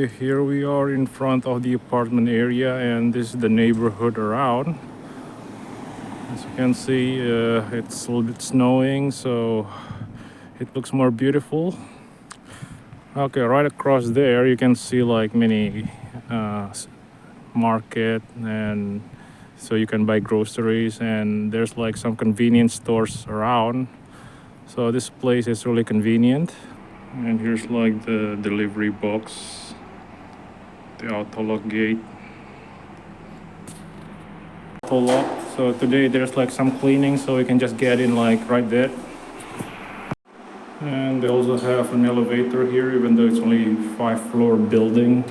Okay, here we are in front of the apartment area, and this is the neighborhood around. As you can see, it's a little bit snowing, so it looks more beautiful. Okay, right across there you can see like many market, and so you can buy groceries, and there's like some convenience stores around. So this place is really convenient. And here's like the delivery box, the auto lock gate. Auto lock. So today there's like some cleaning, so we can just get in like right there. And they also have an elevator here, even though it's only 5-floor building.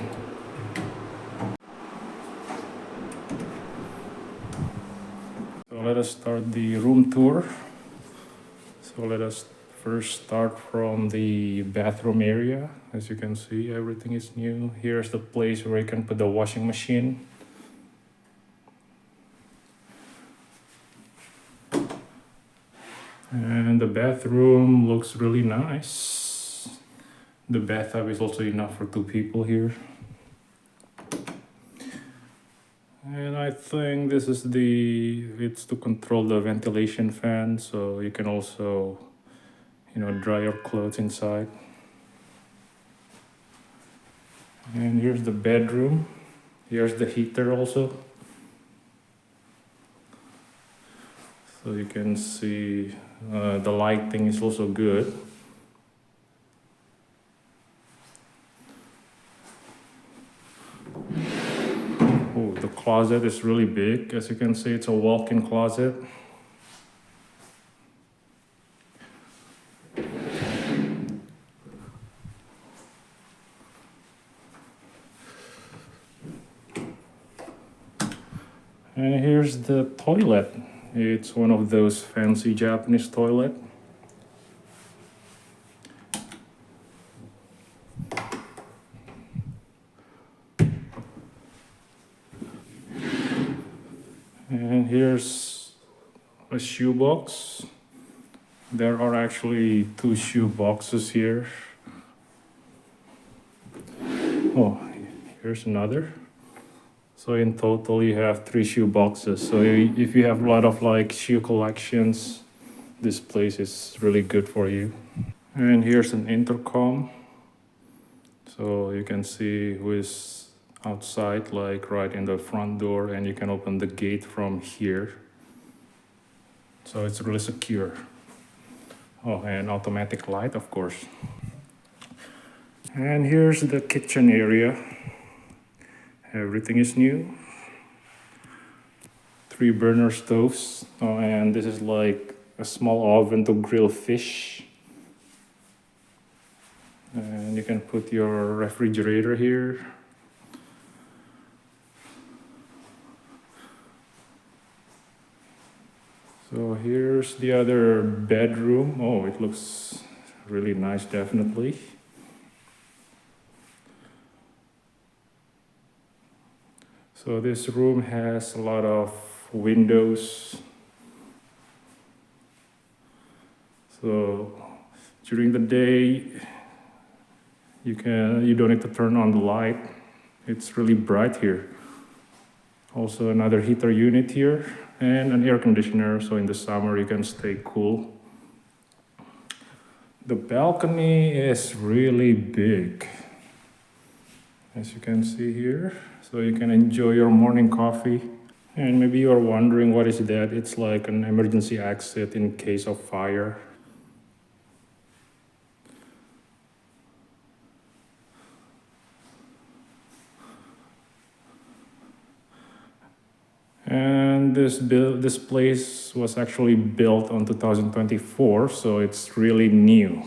So let us start the room tour. So let us first start from the bathroom area. As you can see, everything is new. Here's the place where you can put the washing machine. And the bathroom looks really nice. The bathtub is also enough for 2 people here. And I think this is it's to control the ventilation fan, so you can also, dry your clothes inside. And here's the bedroom. Here's the heater also. So you can see the lighting is also good. Oh, the closet is really big. As you can see, it's a walk-in closet. And here's the toilet. It's one of those fancy Japanese toilet. And here's a shoe box. There are actually 2 shoe boxes here. Oh, here's another. So in total you have 3 shoe boxes. So if you have a lot of like shoe collections, this place is really good for you. And here's an intercom. So you can see who is outside, like right in the front door, and you can open the gate from here. So it's really secure. Oh, and automatic light, of course. And here's the kitchen area. Everything is new. 3 burner stoves. Oh, and this is like a small oven to grill fish. And you can put your refrigerator here. So here's the other bedroom. Oh, it looks really nice, definitely. So this room has a lot of windows. So during the day, you don't need to turn on the light. It's really bright here. Also another heater unit here and an air conditioner, so in the summer you can stay cool. The balcony is really big, as you can see here. So you can enjoy your morning coffee. And maybe you are wondering, what is that? It's like an emergency exit in case of fire. And this place was actually built on 2024, so it's really new.